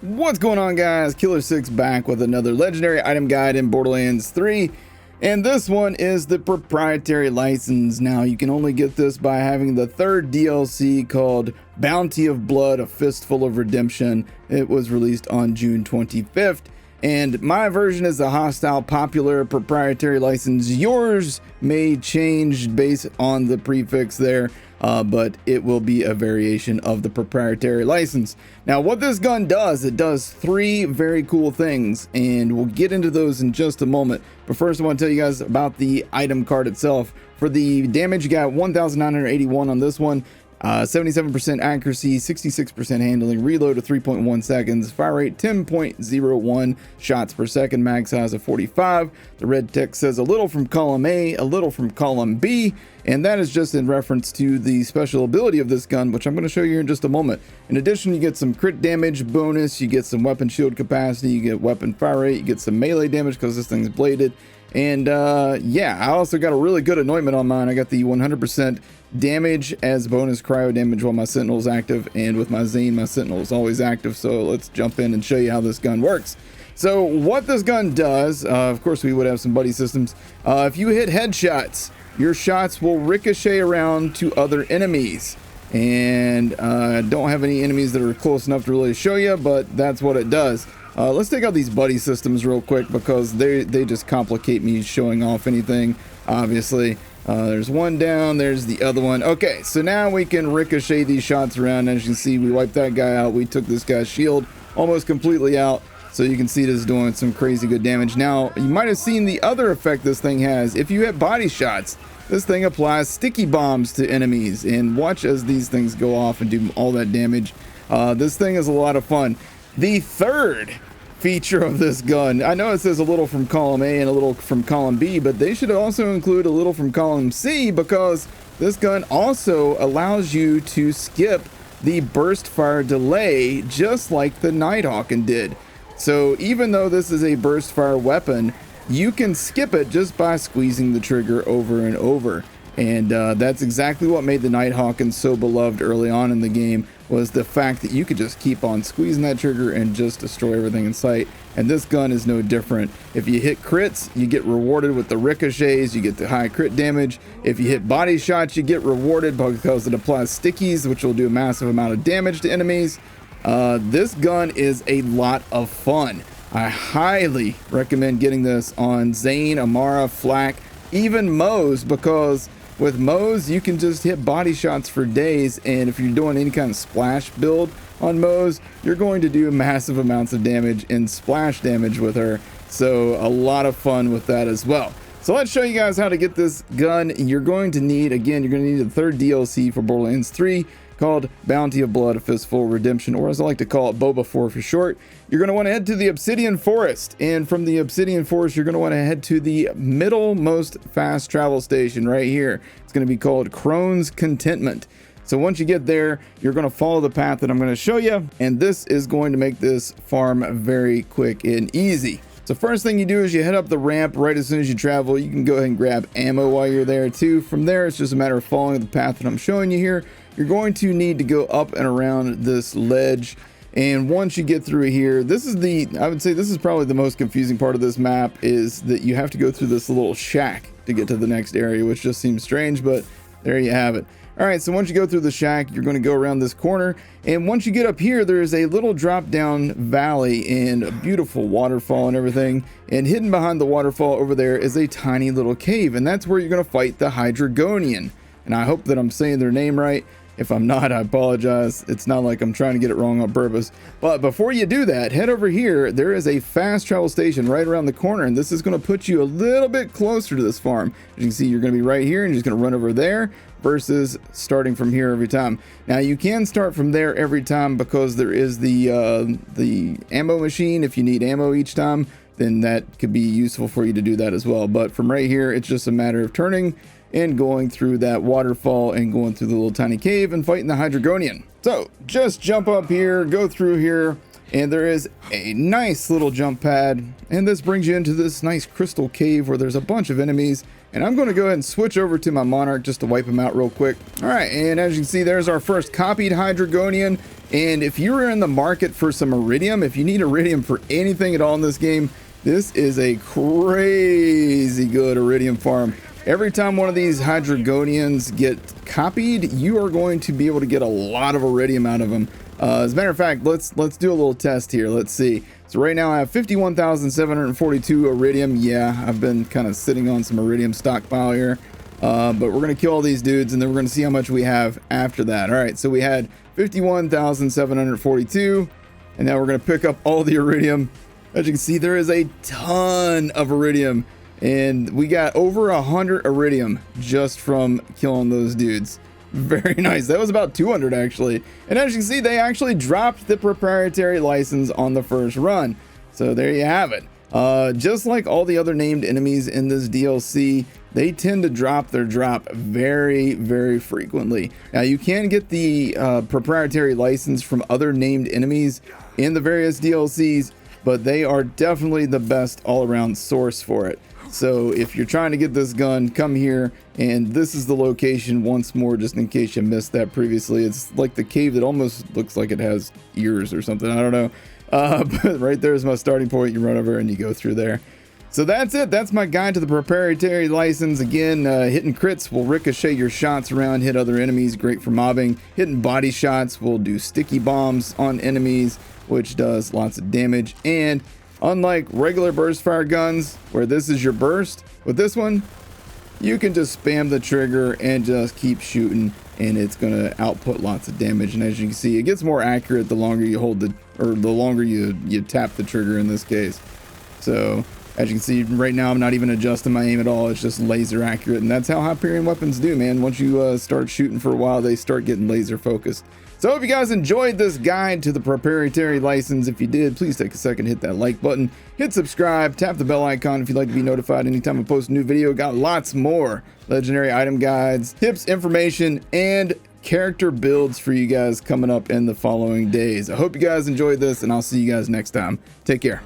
What's going on, guys? Killer6 back with another legendary item guide in Borderlands 3, and this one is the proprietary license. Now you can only get this by having the third DLC called Bounty of Blood, a Fistful of Redemption. It was released on June 25th, and my version is the hostile popular proprietary license. Yours may change based on the prefix there, but it will be a variation of the proprietary license. Now, what this gun does, it does three very cool things, and we'll get into those in just a moment. But first, I want to tell you guys about the item card itself. For the damage, you got 1,981 on this one. 77% accuracy, 66% handling, reload of 3.1 seconds, fire rate 10.01 shots per second, mag size of 45. The red text says a little from column A, a little from column B, and that is just in reference to the special ability of this gun, which I'm going to show you here in just a moment. In addition, you get some crit damage bonus, you get some weapon shield capacity, you get weapon fire rate, you get some melee damage because this thing's bladed. And yeah, I also got a really good anointment on mine. I got the 100% damage as bonus cryo damage while my sentinel is active, and with my Zane, my sentinel is always active. So let's jump in and show you how this gun works. So what this gun does, of course we would have some buddy systems. If you hit headshots, your shots will ricochet around to other enemies. And I don't have any enemies that are close enough to really show you, but that's what it does. Let's take out these buddy systems real quick because they just complicate me showing off anything, obviously. There's one down, there's the other one. Okay, so now we can ricochet these shots around. As you can see, we wiped that guy out. We took this guy's shield almost completely out. So you can see this is doing some crazy good damage. Now, you might have seen the other effect this thing has. If you hit body shots, this thing applies sticky bombs to enemies. And watch as these things go off and do all that damage. This thing is a lot of fun. The third feature of this gun, I know it says a little from column A and a little from column B, but they should also include a little from column C, because this gun also allows you to skip the burst fire delay just like the Nighthawk did. So even though this is a burst fire weapon, you can skip it just by squeezing the trigger over and over. And that's exactly what made the Nighthawk so beloved early on in the game, was the fact that you could just keep on squeezing that trigger and just destroy everything in sight. And this gun is no different. If you hit crits, you get rewarded with the ricochets, you get the high crit damage. If you hit body shots, you get rewarded because it applies stickies, which will do a massive amount of damage to enemies. This gun is a lot of fun. I highly recommend getting this on Zane, Amara, Flak, even Moze, because with Moze, you can just hit body shots for days, and if you're doing any kind of splash build on Moze, you're going to do massive amounts of damage and splash damage with her. So a lot of fun with that as well. So let's show you guys how to get this gun. You're going to need, again, you're going to need the third DLC for Borderlands 3 called Bounty of Blood, a Fistful of Redemption, or as I like to call it, Boba 4 for short. You're going to want to head to the Obsidian Forest, and from the Obsidian Forest, you're going to want to head to the middlemost fast travel station right here. It's going to be called Crone's Contentment. So once you get there, you're going to follow the path that I'm going to show you, and this is going to make this farm very quick and easy. So first thing you do is you head up the ramp right as soon as you travel. You can go ahead and grab ammo while you're there too. From there, it's just a matter of following the path that I'm showing you here. You're going to need to go up and around this ledge. And once you get through here, I would say this is probably the most confusing part of this map, is that you have to go through this little shack to get to the next area, which just seems strange, but there you have it. All right, so once you go through the shack, you're going to go around this corner, and once you get up here, there is a little drop down valley and a beautiful waterfall and everything, and hidden behind the waterfall over there is a tiny little cave, and that's where you're going to fight the Hydragonian. And I hope that I'm saying their name right. If I'm not, I apologize. It's not like I'm trying to get it wrong on purpose. But before you do that, head over here. There is a fast travel station right around the corner, and this is going to put you a little bit closer to this farm. As you can see, you're going to be right here, and you're just going to run over there versus starting from here every time. Now, you can start from there every time because there is the ammo machine. If you need ammo each time, then that could be useful for you to do that as well. But from right here, it's just a matter of turning and going through that waterfall and going through the little tiny cave and fighting the Hydragonian. So just jump up here, go through here, And there is a nice little jump pad, and this brings you into this nice crystal cave where there's a bunch of enemies. And I'm going to go ahead and switch over to my Monarch just to wipe them out real quick. All right, and as you can see, there's our first copied Hydrogonian. And if you're in the market for some Iridium, if you need Iridium for anything at all in this game, this is a crazy good Iridium farm. Every time one of these Hydrogonians get copied, you are going to be able to get a lot of Iridium out of them. As a matter of fact, let's do a little test here. Let's see. So right now I have 51,742 Iridium. Yeah, I've been kind of sitting on some Iridium stockpile here. But we're going to kill all these dudes, and then we're going to see how much we have after that. All right, so we had 51,742, and now we're going to pick up all the Iridium. As you can see, there is a ton of Iridium, and we got over 100 Iridium just from killing those dudes. Very nice. That was about 200 actually. And as you can see, they actually dropped the proprietary license on the first run. So there you have it. Just like all the other named enemies in this DLC, they tend to drop their drop very, very frequently. Now you can get the proprietary license from other named enemies in the various DLCs, but they are definitely the best all-around source for it. So if you're trying to get this gun, come here, and this is the location once more, just in case you missed that previously. It's like the cave that almost looks like it has ears or something, I don't know. But right there's my starting point. You run over and you go through there. So that's it. That's my guide to the proprietary license. Again, hitting crits will ricochet your shots around, hit other enemies, great for mobbing. Hitting body shots will do sticky bombs on enemies, which does lots of damage. And unlike regular burst fire guns, where this is your burst, with this one, you can just spam the trigger and just keep shooting, and it's going to output lots of damage. And as you can see, it gets more accurate the longer you hold the longer you tap the trigger in this case. So as you can see right now, I'm not even adjusting my aim at all. It's just laser accurate, and that's how Hyperion weapons do, man. Once you start shooting for a while, they start getting laser focused. So I hope you guys enjoyed this guide to the proprietary license. If you did, please take a second, hit that like button, hit subscribe, tap the bell icon if you'd like to be notified anytime I post a new video. Got lots more legendary item guides, tips, information, and character builds for you guys coming up in the following days. I hope you guys enjoyed this, and I'll see you guys next time. Take care.